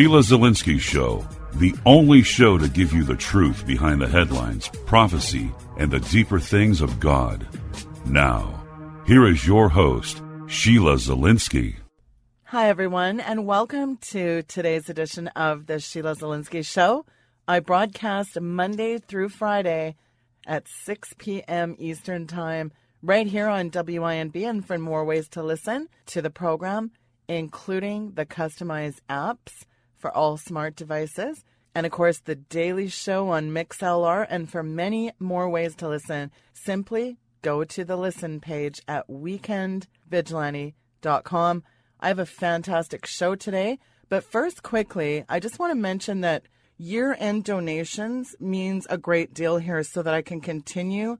Sheila Zielinski Show, the only show to give you the truth behind the headlines, prophecy, and the deeper things of God. Now, here is your host, Sheila Zielinski. Hi, everyone, and welcome to today's edition of the Sheila Zielinski Show. I broadcast Monday through Friday at 6 p.m. Eastern Time right here on WINB, and for more ways to listen to the program, including the customized apps for all smart devices, and of course the daily show on MixLR, and for many more ways to listen, simply go to the listen page at weekendvigilante.com. I have a fantastic show today, but first, quickly, I just want to mention that year-end donations means a great deal here so that I can continue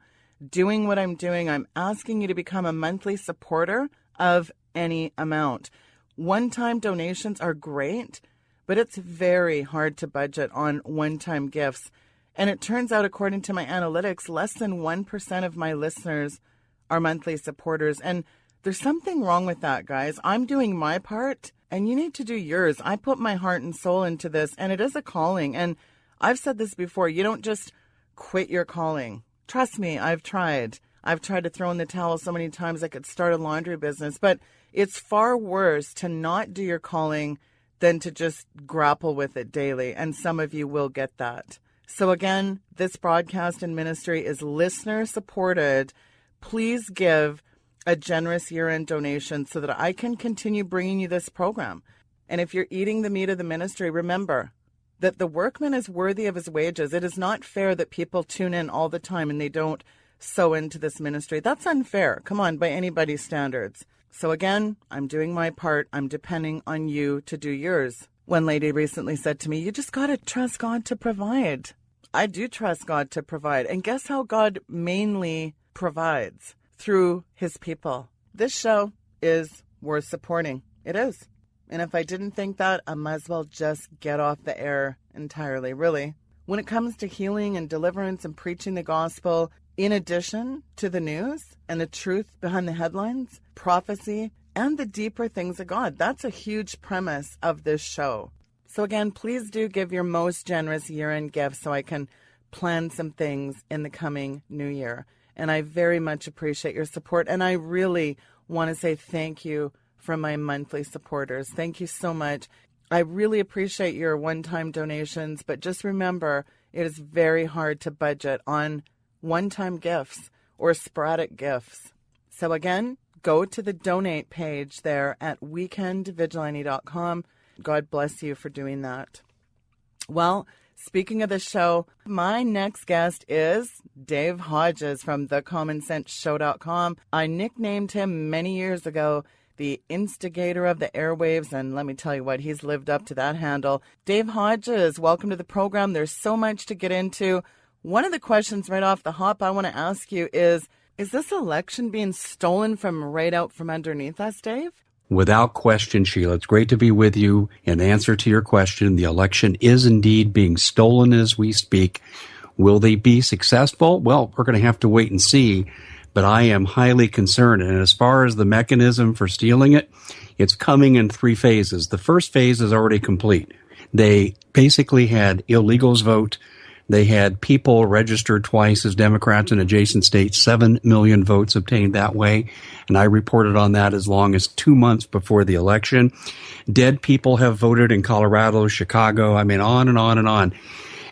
doing what I'm doing. I'm asking you to become a monthly supporter of any amount. One-time donations are great, but it's very hard to budget on one-time gifts. And it turns out, according to my analytics, less than 1% of my listeners are monthly supporters. And there's something wrong with that, guys. I'm doing my part, and you need to do yours. I put my heart and soul into this, and it is a calling. And I've said this before. You don't just quit your calling. Trust me, I've tried. I've tried to throw in the towel so many times I could start a laundry business. But it's far worse to not do your calling than to just grapple with it daily. And some of you will get that. So again, this broadcast and ministry is listener supported. Please give a generous year-end donation so that I can continue bringing you this program. And if you're eating the meat of the ministry, remember that the workman is worthy of his wages. It is not fair that people tune in all the time and they don't sow into this ministry. That's unfair. Come on, by anybody's standards. So again, I'm doing my part. I'm depending on you to do yours. One lady recently said to me, you just got to trust God to provide. I do trust God to provide. And guess how God mainly provides? Through his people. This show is worth supporting. It is. And if I didn't think that, I might as well just get off the air entirely, really. When it comes to healing and deliverance and preaching the gospel, in addition to the news and the truth behind the headlines, prophecy, and the deeper things of God, that's a huge premise of this show. So again, please do give your most generous year-end gift so I can plan some things in the coming new year. And I very much appreciate your support. And I really want to say thank you from my monthly supporters. Thank you so much. I really appreciate your one-time donations, but just remember, it is very hard to budget on one-time gifts or sporadic gifts. So again, go to the donate page there at weekendvigilante.com. God bless you for doing that. Well, speaking of the show, my next guest is Dave Hodges from thecommonsenseshow.com. I nicknamed him many years ago the instigator of the airwaves, and let me tell you what, he's lived up to that handle. Dave Hodges, welcome to the program. There's so much to get into. One of the questions right off the hop I want to ask you is this election being stolen from right out from underneath us, Dave? Without question, Sheila, it's great to be with you. In answer to your question, the election is indeed being stolen as we speak. Will they be successful? Well, we're going to have to wait and see, but I am highly concerned. And as far as the mechanism for stealing it, it's coming in 3 phases. The first phase is already complete. They basically had illegals vote. They had people registered twice as Democrats in adjacent states, 7 million votes obtained that way. And I reported on that as long as 2 months before the election. Dead people have voted in Colorado, Chicago, on and on and on.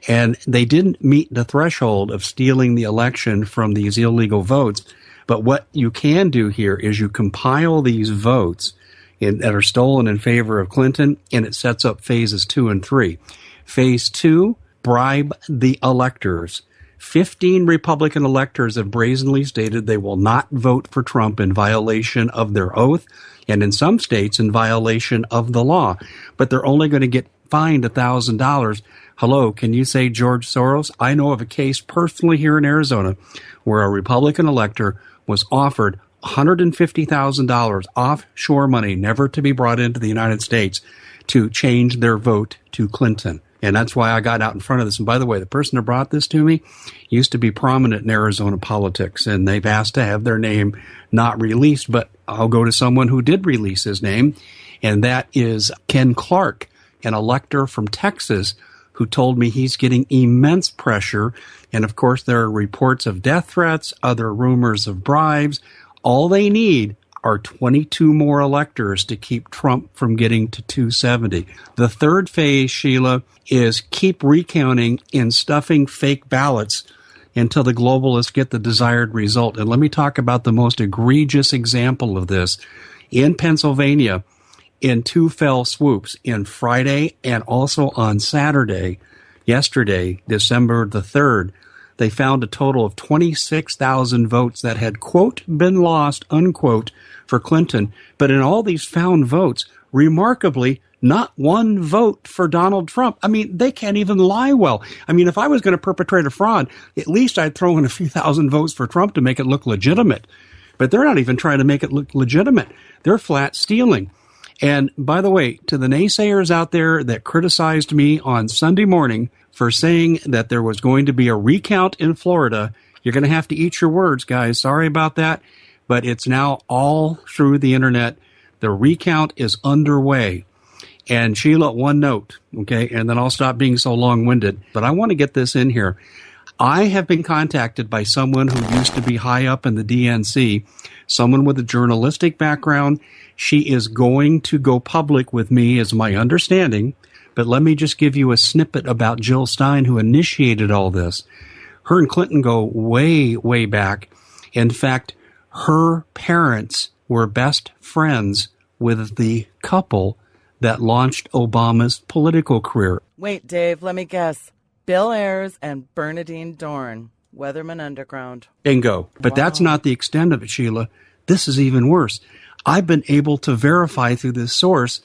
And they didn't meet the threshold of stealing the election from these illegal votes. But what you can do here is you compile these votes that are stolen in favor of Clinton, and it sets up phases 2 and 3. Phase 2, bribe the electors. 15 Republican electors have brazenly stated they will not vote for Trump in violation of their oath, and in some states in violation of the law. But they're only going to get fined $1,000. Hello, can you say George Soros? I know of a case personally here in Arizona where a Republican elector was offered $150,000 offshore money, never to be brought into the United States, to change their vote to Clinton. And that's why I got out in front of this. And by the way, the person who brought this to me used to be prominent in Arizona politics, and they've asked to have their name not released, but I'll go to someone who did release his name, and that is Ken Clark. an elector from Texas who told me he's getting immense pressure. And of course, there are reports of death threats, other rumors of bribes. All they need are 22 more electors to keep Trump from getting to 270. The third phase, Sheila, is keep recounting and stuffing fake ballots until the globalists get the desired result. And let me talk about the most egregious example of this. In Pennsylvania, in two fell swoops, in Friday and also on Saturday, yesterday, December the 3rd, they found a total of 26,000 votes that had, quote, been lost, unquote, for Clinton. But in all these found votes, remarkably, not one vote for Donald Trump. I mean, they can't even lie well. I mean, if I was going to perpetrate a fraud, at least I'd throw in a few thousand votes for Trump to make it look legitimate. But they're not even trying to make it look legitimate. They're flat stealing. And by the way, to the naysayers out there that criticized me on Sunday morning for saying that there was going to be a recount in Florida, you're going to have to eat your words, guys. Sorry about that. But it's now all through the internet. The recount is underway. And Sheila, one note, okay, and then I'll stop being so long-winded. But I want to get this in here. I have been contacted by someone who used to be high up in the DNC, someone with a journalistic background. She is going to go public with me, is my understanding. But let me just give you a snippet about Jill Stein, who initiated all this. Her and Clinton go way, way back. In fact, her parents were best friends with the couple that launched Obama's political career. Wait, Dave, let me guess. Bill Ayers and Bernadine Dorn, Weatherman Underground. Bingo. But that's not the extent of it, Sheila. This is even worse. I've been able to verify through this source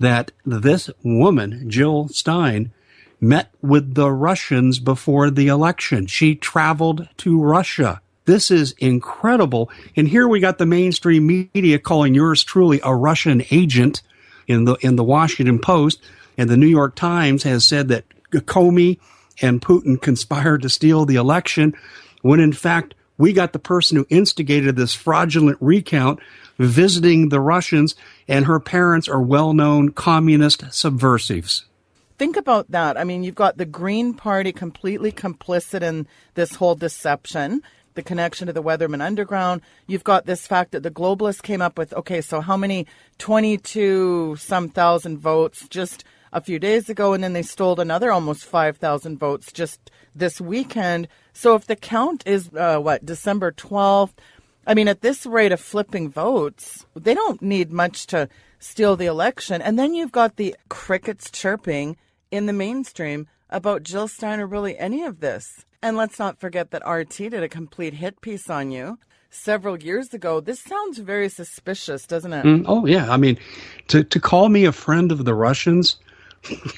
that this woman, Jill Stein, met with the Russians before the election. She traveled to Russia. This is incredible. And here we got the mainstream media calling yours truly a Russian agent in the Washington Post. And the New York Times has said that Comey and Putin conspired to steal the election, when in fact we got the person who instigated this fraudulent recount visiting the Russians, and her parents are well-known communist subversives. Think about that. I mean, you've got the Green Party completely complicit in this whole deception, the connection to the Weatherman Underground. You've got this fact that the globalists came up with, okay, so how many 22-some thousand votes just a few days ago, and then they stole another almost 5,000 votes just this weekend. So if the count is, December 12th, I mean, at this rate of flipping votes, they don't need much to steal the election. And then you've got the crickets chirping in the mainstream about Jill Stein or really any of this. And let's not forget that RT did a complete hit piece on you several years ago. This sounds very suspicious, doesn't it? Oh, yeah. I mean, to call me a friend of the Russians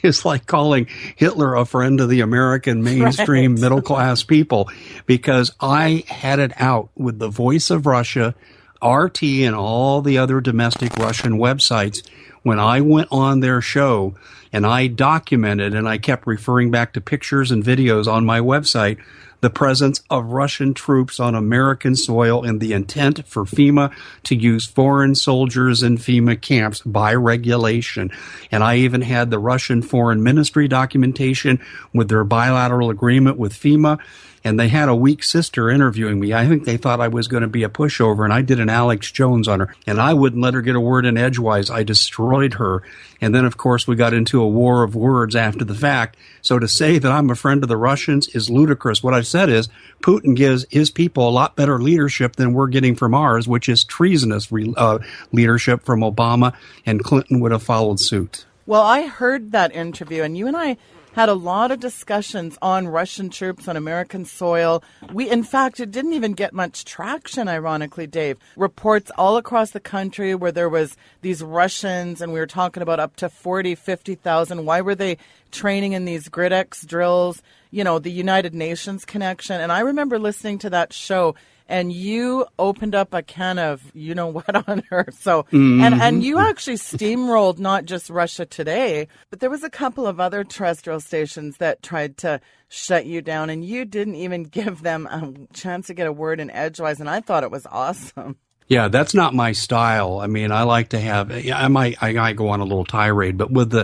is like calling Hitler a friend of the American mainstream middle-class people, because I had it out with the Voice of Russia, RT, and all the other domestic Russian websites when I went on their show, and I documented, and I kept referring back to pictures and videos on my website, the presence of Russian troops on American soil and the intent for FEMA to use foreign soldiers in FEMA camps by regulation. And I even had the Russian Foreign Ministry documentation with their bilateral agreement with FEMA. And they had a weak sister interviewing me. I think they thought I was going to be a pushover, and I did an Alex Jones on her. And I wouldn't let her get a word in edgewise. I destroyed her. And then, of course, we got into a war of words after the fact. So to say that I'm a friend of the Russians is ludicrous. What I've said is Putin gives his people a lot better leadership than we're getting from ours, which is treasonous leadership from Obama, and Clinton would have followed suit. Well, I heard that interview, and you and I had a lot of discussions on Russian troops on American soil. In fact, it didn't even get much traction, ironically, Dave. Reports all across the country where there was these Russians, and we were talking about up to 40, 50,000. Why were they training in these GridX drills? You know, the United Nations connection. And I remember listening to that show, and you opened up a can of you-know-what on her. So, and you actually steamrolled not just Russia Today, but there was a couple of other terrestrial stations that tried to shut you down, and you didn't even give them a chance to get a word in edgewise, and I thought it was awesome. Yeah, that's not my style. I mean, I like to have, I might go on a little tirade, but with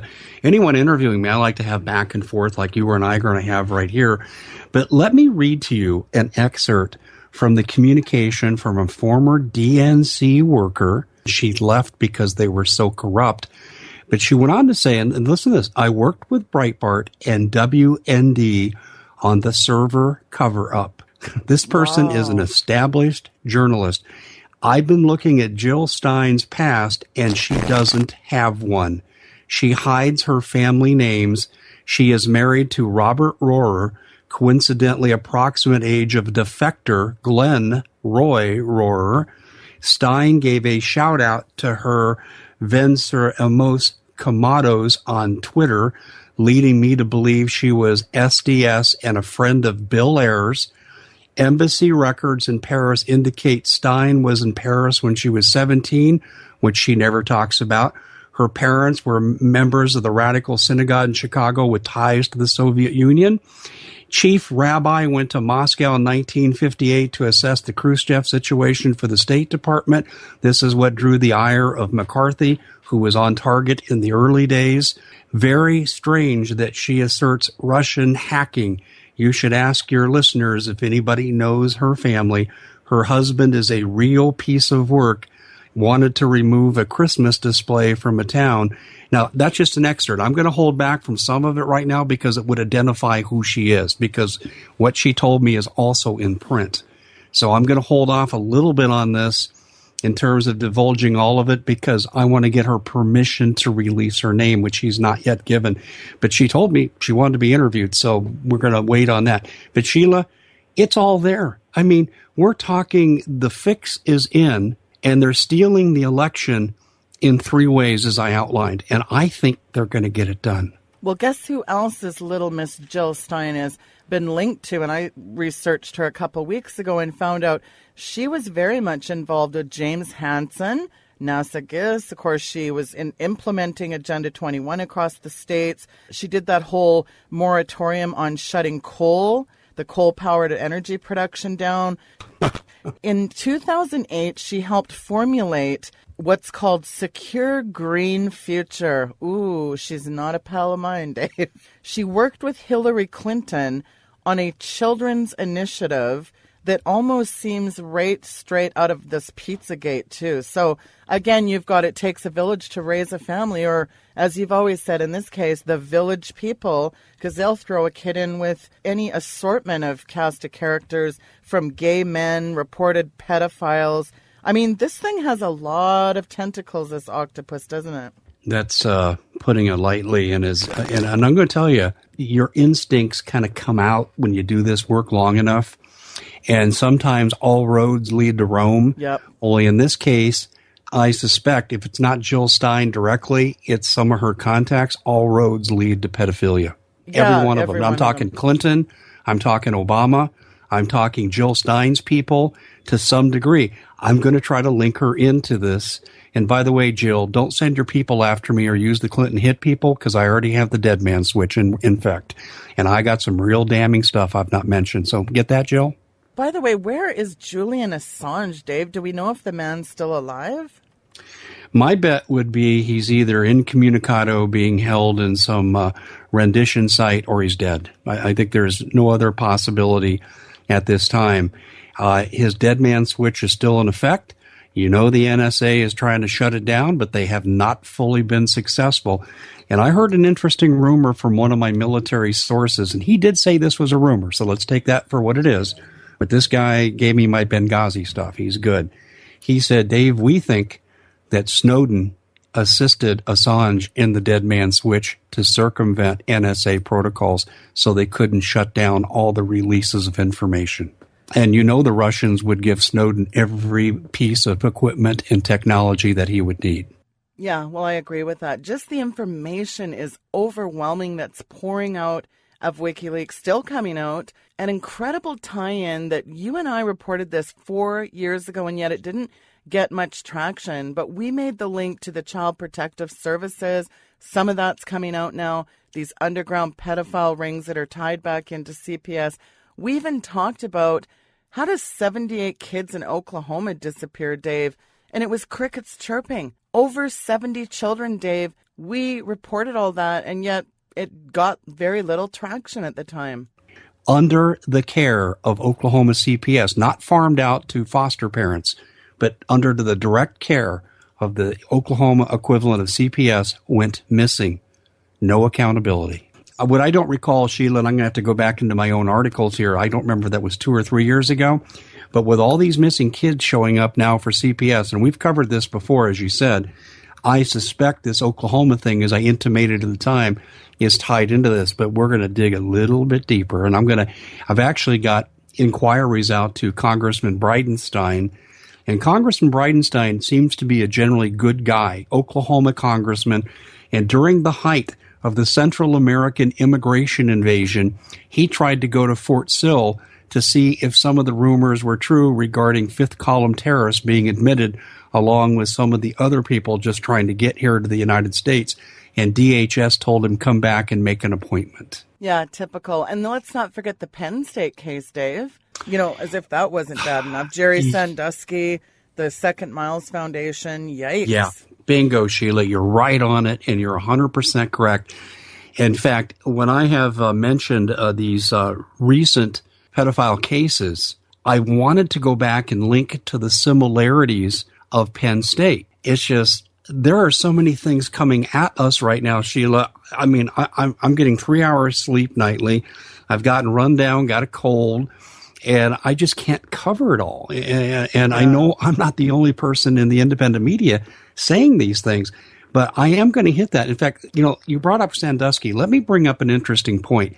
anyone interviewing me, I like to have back and forth like you and I are going to have right here. But let me read to you an excerpt from the communication from a former DNC worker. She left because they were so corrupt. But she went on to say, and listen to this, I worked with Breitbart and WND on the server cover-up. This person is an established journalist. I've been looking at Jill Stein's past, and she doesn't have one. She hides her family names. She is married to Robert Rohrer, coincidentally approximate age of defector Glenn Roy Rohrer. Stein gave a shout-out to her Venceremos Camados on Twitter, leading me to believe she was SDS and a friend of Bill Ayers. Embassy records in Paris indicate Stein was in Paris when she was 17, which she never talks about. Her parents were members of the Radical Synagogue in Chicago with ties to the Soviet Union. Chief Rabbi went to Moscow in 1958 to assess the Khrushchev situation for the State Department. This is what drew the ire of McCarthy, who was on target in the early days. Very strange that she asserts Russian hacking. You should ask your listeners if anybody knows her family. Her husband is a real piece of work, wanted to remove a Christmas display from a town. Now, that's just an excerpt. I'm going to hold back from some of it right now because it would identify who she is, because what she told me is also in print. So I'm going to hold off a little bit on this in terms of divulging all of it because I want to get her permission to release her name, which she's not yet given. But she told me she wanted to be interviewed, so we're going to wait on that. But Sheila, it's all there. I mean, we're talking the fix is in, and they're stealing the election in 3 ways, as I outlined. And I think they're going to get it done. Well, guess who else's little Miss Jill Stein has been linked to? And I researched her a couple weeks ago and found out she was very much involved with James Hansen, NASA GIS. Of course, she was implementing Agenda 21 across the states. She did that whole moratorium on shutting the coal-powered energy production down. In 2008, she helped formulate what's called Secure Green Future. Ooh, she's not a pal of mine, Dave. She worked with Hillary Clinton on a children's initiative that almost seems right straight out of this Pizzagate, too. So, again, you've got it takes a village to raise a family, or, as you've always said in this case, the village people, because they'll throw a kid in with any assortment of cast of characters, from gay men, reported pedophiles. I mean, this thing has a lot of tentacles, this octopus, doesn't it? That's putting it lightly. And I'm going to tell you, your instincts kind of come out when you do this work long enough. And sometimes all roads lead to Rome. Yep. Only in this case, I suspect if it's not Jill Stein directly, it's some of her contacts. All roads lead to pedophilia. Yeah, every one of them. I'm talking Clinton. I'm talking Obama. I'm talking Jill Stein's people to some degree. I'm going to try to link her into this. And by the way, Jill, don't send your people after me or use the Clinton hit people because I already have the dead man switch in effect. And I got some real damning stuff I've not mentioned. So get that, Jill? By the way, where is Julian Assange, Dave? Do we know if the man's still alive? My bet would be he's either incommunicado being held in some rendition site or he's dead. I think there's no other possibility at this time. His dead man switch is still in effect. You know the NSA is trying to shut it down, but they have not fully been successful. And I heard an interesting rumor from one of my military sources, and he did say this was a rumor, so let's take that for what it is. But this guy gave me my Benghazi stuff. He's good. He said, Dave, we think that Snowden assisted Assange in the dead man switch to circumvent NSA protocols so they couldn't shut down all the releases of information. And you know the Russians would give Snowden every piece of equipment and technology that he would need. Yeah, well, I agree with that. Just the information is overwhelming that's pouring out of WikiLeaks, still coming out. An incredible tie-in that you and I reported this 4 years ago, and yet it didn't get much traction. But we made the link to the Child Protective Services. Some of that's coming out now. These underground pedophile rings that are tied back into CPS. We even talked about How does 78 kids in Oklahoma disappear, Dave? And it was crickets chirping. Over 70 children, Dave. We reported all that, and yet it got very little traction at the time. Under the care of Oklahoma CPS, not farmed out to foster parents, but under the direct care of the Oklahoma equivalent of CPS, went missing. No accountability. What I don't recall, Sheila, and I'm going to have to go back into my own articles here. I don't remember if that was 2 or 3 years ago. But with all these missing kids showing up now for CPS, and we've covered this before, as you said, I suspect this Oklahoma thing, as I intimated at the time, is tied into this. But we're going to dig a little bit deeper. And I've actually got inquiries out to Congressman Bridenstine. And Congressman Bridenstine seems to be a generally good guy, Oklahoma congressman. And during the height of the Central American immigration invasion, he tried to go to Fort Sill to see if some of the rumors were true regarding fifth column terrorists being admitted, along with some of the other people just trying to get here to the United States. And DHS told him, come back and make an appointment. Yeah, typical. And let's not forget the Penn State case, Dave. You know, as if that wasn't bad enough. Jerry Sandusky, the Second Miles Foundation, yikes. Yeah. Bingo, Sheila. You're right on it, and you're 100% correct. In fact, when I have mentioned these recent pedophile cases, I wanted to go back and link to the similarities of Penn State. It's just, there are so many things coming at us right now, Sheila. I mean, I'm getting 3 hours sleep nightly. I've gotten run down, got a cold, and I just can't cover it all. And I know I'm not the only person in the independent media saying these things, but I am going to hit that. In fact, you know, you brought up Sandusky. Let me bring up an interesting point.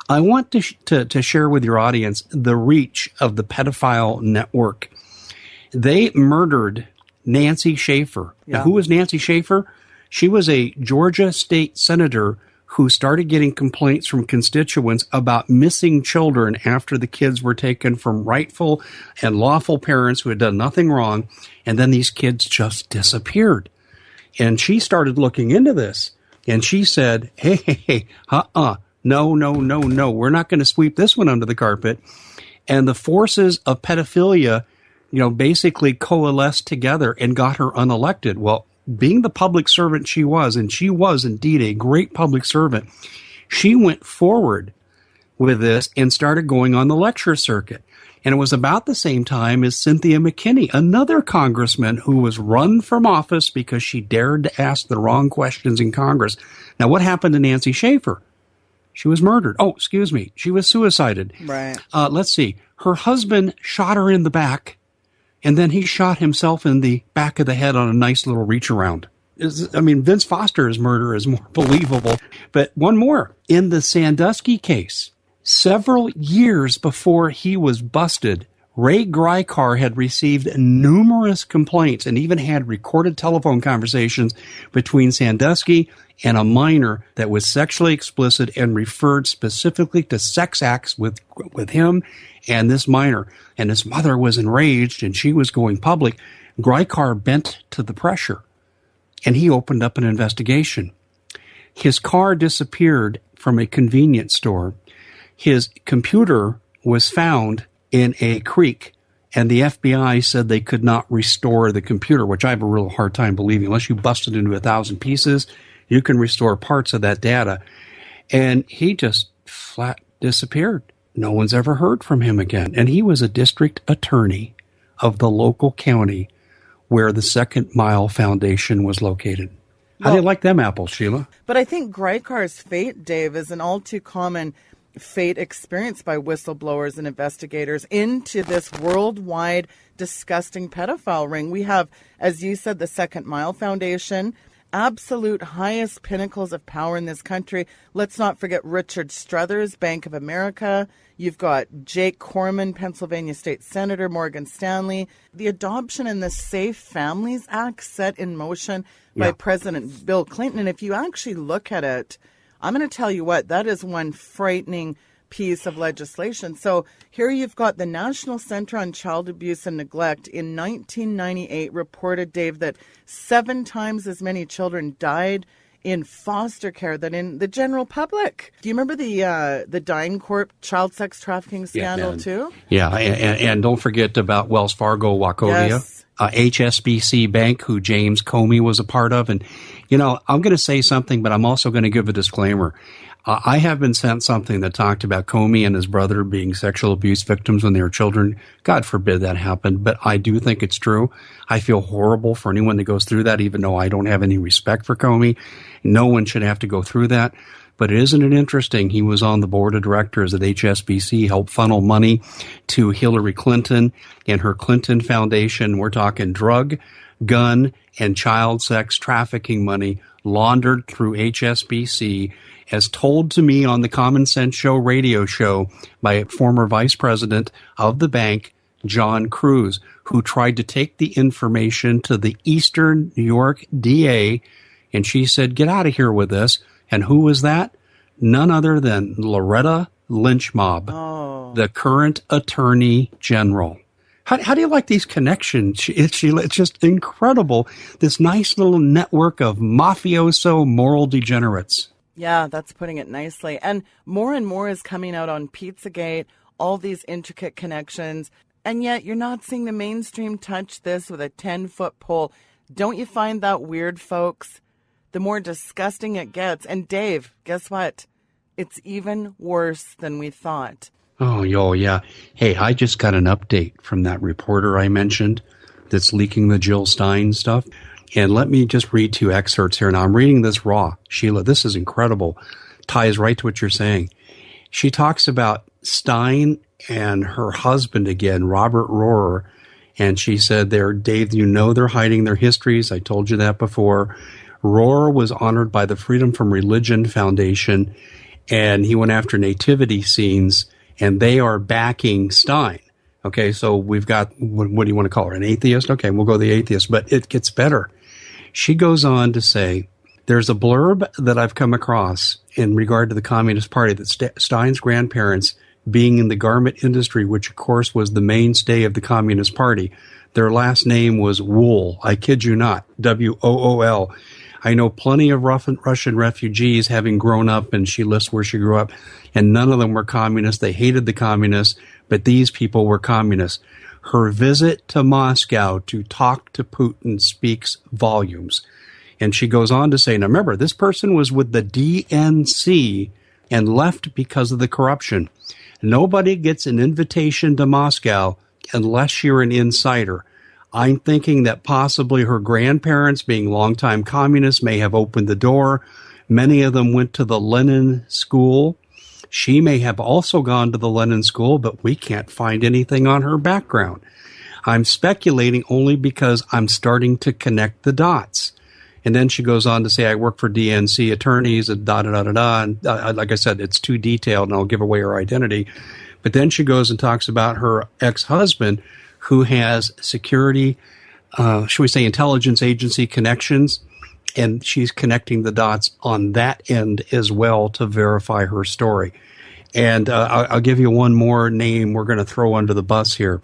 I want to share with your audience the reach of the pedophile network. They murdered Nancy Schaefer. Yeah. Now, who was Nancy Schaefer? She was a Georgia state senator who started getting complaints from constituents about missing children after the kids were taken from rightful and lawful parents who had done nothing wrong, and then these kids just disappeared. And she started looking into this, and she said, hey, no, we're not going to sweep this one under the carpet. And the forces of pedophilia, you know, basically coalesced together and got her unelected. Well, being the public servant she was, and she was indeed a great public servant, she went forward with this and started going on the lecture circuit. And it was about the same time as Cynthia McKinney, another congressman who was run from office because she dared to ask the wrong questions in Congress. Now, what happened to Nancy Schaefer? She was murdered. Oh, excuse me. She was suicided. Right. Let's see. Her husband shot her in the back, and then he shot himself in the back of the head on a nice little reach around. Vince Foster's murder is more believable. But one more. In the Sandusky case, several years before he was busted, Ray Grykar had received numerous complaints and even had recorded telephone conversations between Sandusky and a minor that was sexually explicit and referred specifically to sex acts with him and this minor. And his mother was enraged and she was going public. Grykar bent to the pressure and he opened up an investigation. His car disappeared from a convenience store. His computer was found in a creek, and the FBI said they could not restore the computer, which I have a real hard time believing. Unless you bust it into 1,000 pieces, you can restore parts of that data. And he just flat disappeared. No one's ever heard from him again. And he was a district attorney of the local county where the Second Mile Foundation was located. How do you like them apples, Sheila? But I think Grykar's fate, Dave, is an all too common fate experienced by whistleblowers and investigators into this worldwide disgusting pedophile ring. We have, as you said, the Second Mile Foundation, absolute highest pinnacles of power in this country. Let's not forget Richard Struthers, Bank of America. You've got Jake Corman, Pennsylvania State Senator, Morgan Stanley. The Adoption and the Safe Families Act set in motion by President Bill Clinton. And if you actually look at it, I'm going to tell you what, that is one frightening piece of legislation. So here you've got the National Center on Child Abuse and Neglect in 1998 reported, Dave, that 7 times as many children died in foster care than in the general public. Do you remember the DynCorp child sex trafficking scandal too? Yeah, and don't forget about Wells Fargo Wachovia. Yes. HSBC Bank, who James Comey was a part of. And, I'm going to say something, but I'm also going to give a disclaimer. I have been sent something that talked about Comey and his brother being sexual abuse victims when they were children. God forbid that happened, but I do think it's true. I feel horrible for anyone that goes through that, even though I don't have any respect for Comey. No one should have to go through that. But isn't it interesting? He was on the board of directors at HSBC, helped funnel money to Hillary Clinton and her Clinton Foundation. We're talking drug, gun, and child sex trafficking money laundered through HSBC, as told to me on the Common Sense Show radio show by former vice president of the bank, John Cruz, who tried to take the information to the Eastern New York DA, and she said, "Get out of here with this." And who was that? None other than Loretta Lynchmob, the current attorney general. How do you like these connections? It's just incredible. This nice little network of mafioso moral degenerates. Yeah, that's putting it nicely. And more is coming out on Pizzagate, all these intricate connections. And yet you're not seeing the mainstream touch this with a 10-foot pole. Don't you find that weird, folks? The more disgusting it gets. And Dave, guess what? It's even worse than we thought. Oh, yeah. Hey, I just got an update from that reporter I mentioned that's leaking the Jill Stein stuff. And let me just read 2 excerpts here. Now, I'm reading this raw. Sheila, this is incredible. Ties right to what you're saying. She talks about Stein and her husband again, Robert Rohrer. And she said Dave, they're hiding their histories. I told you that before. Rohrer was honored by the Freedom from Religion Foundation, and he went after nativity scenes, and they are backing Stein. Okay, so we've got, what do you want to call her, an atheist? Okay, we'll go the atheist, but it gets better. She goes on to say, there's a blurb that I've come across in regard to the Communist Party that Stein's grandparents, being in the garment industry, which of course was the mainstay of the Communist Party, their last name was Wool. I kid you not, Wool. I know plenty of Russian refugees, having grown up, and she lists where she grew up, and none of them were communists. They hated the communists, but these people were communists. Her visit to Moscow to talk to Putin speaks volumes. And she goes on to say, now remember, this person was with the DNC and left because of the corruption. Nobody gets an invitation to Moscow unless you're an insider. I'm thinking that possibly her grandparents, being longtime communists, may have opened the door. Many of them went to the Lenin School. She may have also gone to the Lenin School, but we can't find anything on her background. I'm speculating only because I'm starting to connect the dots. And then she goes on to say, I work for DNC attorneys, and da-da-da-da-da. And like I said, it's too detailed, and I'll give away her identity. But then she goes and talks about her ex-husband, who has security, should we say intelligence agency connections, and she's connecting the dots on that end as well to verify her story. And I'll give you one more name we're going to throw under the bus here.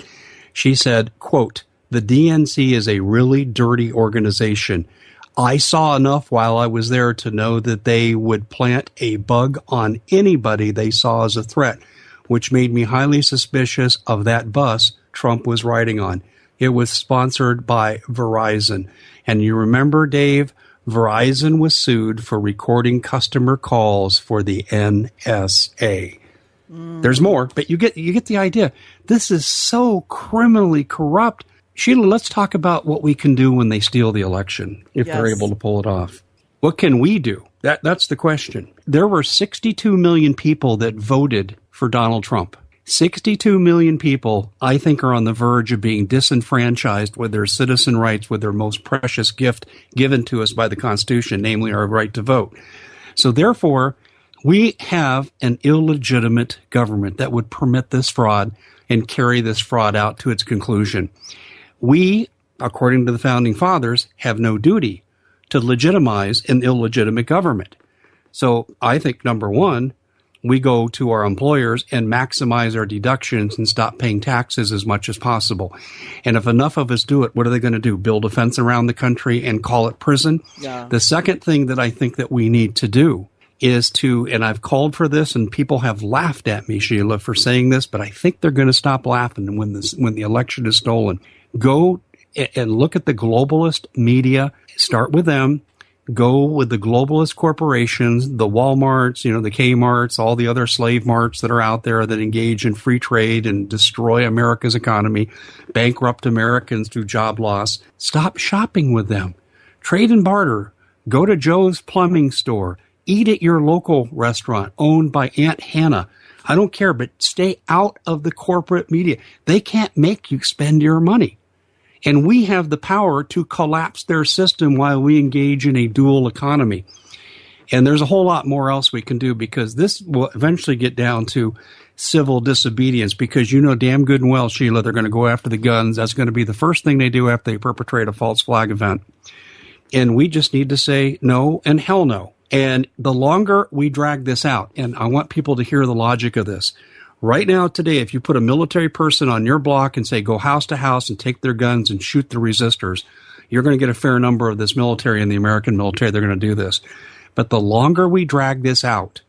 She said, quote, the DNC is a really dirty organization. I saw enough while I was there to know that they would plant a bug on anybody they saw as a threat, which made me highly suspicious of that bus Trump was riding on. It was sponsored by Verizon. And you remember, Dave, Verizon was sued for recording customer calls for the NSA. There's more, but you get the idea. This is so criminally corrupt. Sheila, let's talk about what we can do when they steal the election, if they're able to pull it off. What can we do? That's the question. There were 62 million people that voted for Donald Trump. 62 million people, I think, are on the verge of being disenfranchised with their citizen rights, with their most precious gift given to us by the Constitution, namely our right to vote. So therefore, we have an illegitimate government that would permit this fraud and carry this fraud out to its conclusion. We, according to the Founding Fathers, have no duty to legitimize an illegitimate government. So I think, number one, we go to our employers and maximize our deductions and stop paying taxes as much as possible. And if enough of us do it, what are they going to do? Build a fence around the country and call it prison? Yeah. The second thing that I think that we need to do is to, and I've called for this and people have laughed at me, Sheila, for saying this, but I think they're going to stop laughing when the election is stolen. Go and look at the globalist media, start with them. Go with the globalist corporations, the Walmarts, the Kmarts, all the other slave marts that are out there that engage in free trade and destroy America's economy, bankrupt Americans through job loss. Stop shopping with them. Trade and barter. Go to Joe's Plumbing Store. Eat at your local restaurant owned by Aunt Hannah. I don't care, but stay out of the corporate media. They can't make you spend your money. And we have the power to collapse their system while we engage in a dual economy. And there's a whole lot more else we can do because this will eventually get down to civil disobedience because you know damn good and well, Sheila, they're going to go after the guns. That's going to be the first thing they do after they perpetrate a false flag event. And we just need to say no and hell no. And the longer we drag this out, and I want people to hear the logic of this, right now, today, if you put a military person on your block and say, go house to house and take their guns and shoot the resistors, you're going to get a fair number of this military and the American military. They're going to do this. But the longer we drag this out,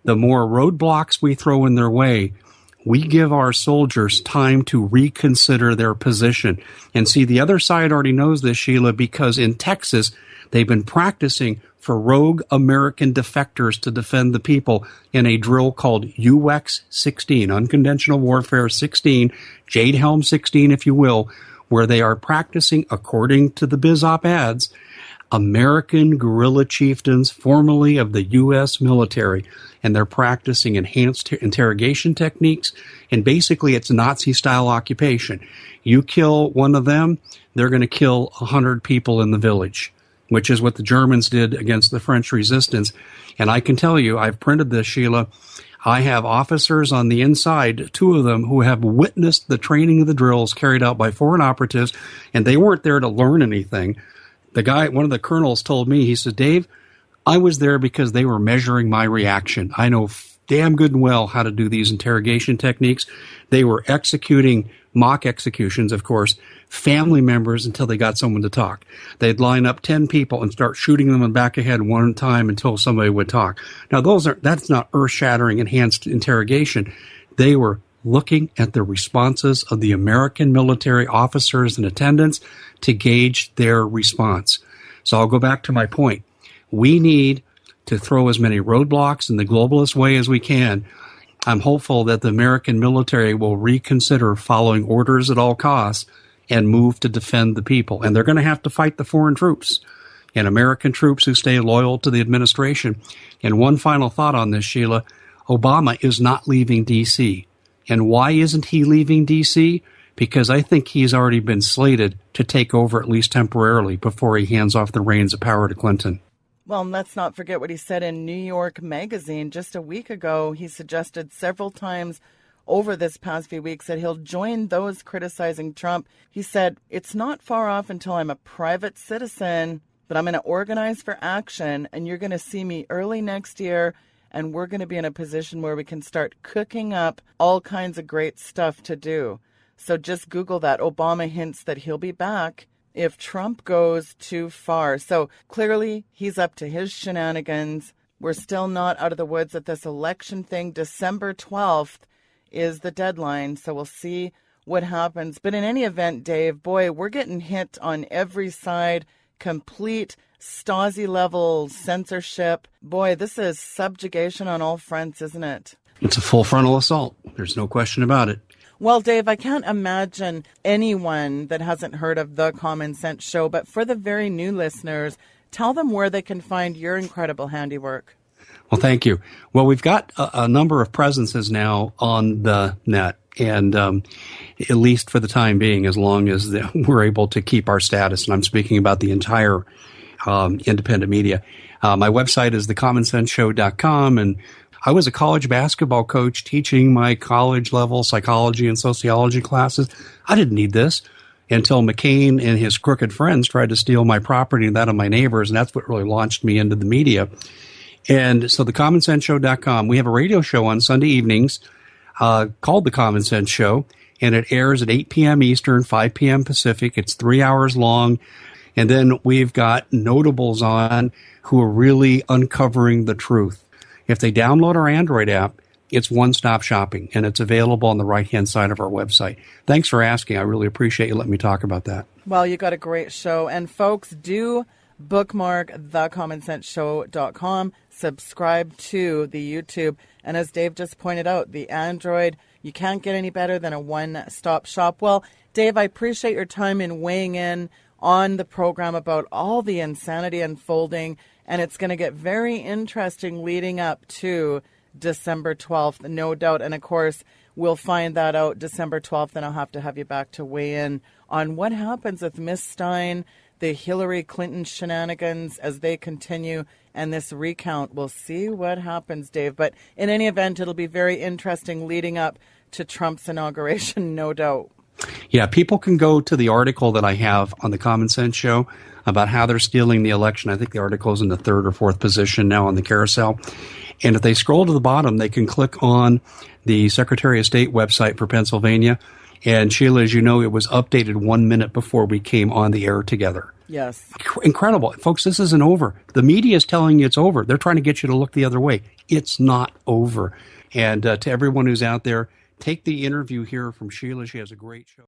the more roadblocks we throw in their way, we give our soldiers time to reconsider their position. And see, the other side already knows this, Sheila, because in Texas, they've been practicing for rogue American defectors to defend the people in a drill called UX 16, Unconventional Warfare 16, Jade Helm 16, if you will, where they are practicing, according to the biz op-eds, American guerrilla chieftains, formerly of the U.S. military, and they're practicing enhanced interrogation techniques, and basically it's Nazi-style occupation. You kill one of them, they're going to kill 100 people in the village, which is what the Germans did against the French resistance. And I can tell you, I've printed this, Sheila. I have officers on the inside, 2 of them, who have witnessed the training of the drills carried out by foreign operatives, and they weren't there to learn anything. The guy, one of the colonels told me, he said, Dave, I was there because they were measuring my reaction. I know damn good and well how to do these interrogation techniques. They were executing mock executions, of course, family members until they got someone to talk. They'd line up 10 people and start shooting them in the back of the head one time until somebody would talk. Now, that's not earth-shattering enhanced interrogation. They were looking at the responses of the American military officers and attendants to gauge their response. So I'll go back to my point. We need to throw as many roadblocks in the globalist way as we can. I'm hopeful that the American military will reconsider following orders at all costs and move to defend the people. And they're going to have to fight the foreign troops and American troops who stay loyal to the administration. And one final thought on this, Sheila. Obama is not leaving D.C. And why isn't he leaving D.C.? Because I think he's already been slated to take over, at least temporarily, before he hands off the reins of power to Clinton. Well, and let's not forget what he said in New York Magazine just a week ago. He suggested several times over this past few weeks that he'll join those criticizing Trump. He said, it's not far off until I'm a private citizen, but I'm going to organize for action, and you're going to see me early next year, and we're going to be in a position where we can start cooking up all kinds of great stuff to do. So just Google that. Obama hints that he'll be back if Trump goes too far. So clearly he's up to his shenanigans. We're still not out of the woods at this election thing. December 12th is the deadline. So we'll see what happens. But in any event, Dave, boy, we're getting hit on every side. Complete Stasi-level censorship. Boy, this is subjugation on all fronts, isn't it? It's a full frontal assault. There's no question about it. Well, Dave, I can't imagine anyone that hasn't heard of the Common Sense Show, but for the very new listeners, tell them where they can find your incredible handiwork. Well, thank you. Well, we've got a number of presences now on the net, and at least for the time being, as long as we're able to keep our status, and I'm speaking about the entire independent media. My website is thecommonsenseshow.com, and I was a college basketball coach teaching my college-level psychology and sociology classes. I didn't need this until McCain and his crooked friends tried to steal my property and that of my neighbors, and that's what really launched me into the media. And so thecommonsenseshow.com, we have a radio show on Sunday evenings called The Common Sense Show, and it airs at 8 p.m. Eastern, 5 p.m. Pacific. It's 3 hours long. And then we've got notables on who are really uncovering the truth. If they download our Android app, it's one-stop shopping, and it's available on the right-hand side of our website. Thanks for asking. I really appreciate you letting me talk about that. Well, you got a great show. And folks, do bookmark thecommonsenseshow.com, subscribe to the YouTube, and as Dave just pointed out, the Android, you can't get any better than a one-stop shop. Well, Dave, I appreciate your time in weighing in on the program about all the insanity unfolding, and it's going to get very interesting leading up to December 12th, no doubt. And of course, we'll find that out December 12th, and I'll have to have you back to weigh in on what happens with Miss Stein, the Hillary Clinton shenanigans as they continue, and this recount. We'll see what happens, Dave. But in any event, it'll be very interesting leading up to Trump's inauguration, no doubt. Yeah, people can go to the article that I have on the Common Sense Show about how they're stealing the election. I think the article is in the third or fourth position now on the carousel. And if they scroll to the bottom, they can click on the Secretary of State website for Pennsylvania. And Sheila, as you know, it was updated 1 minute before we came on the air together. Yes. Incredible. Folks, this isn't over. The media is telling you it's over. They're trying to get you to look the other way. It's not over. And to everyone who's out there, take the interview here from Sheila. She has a great show.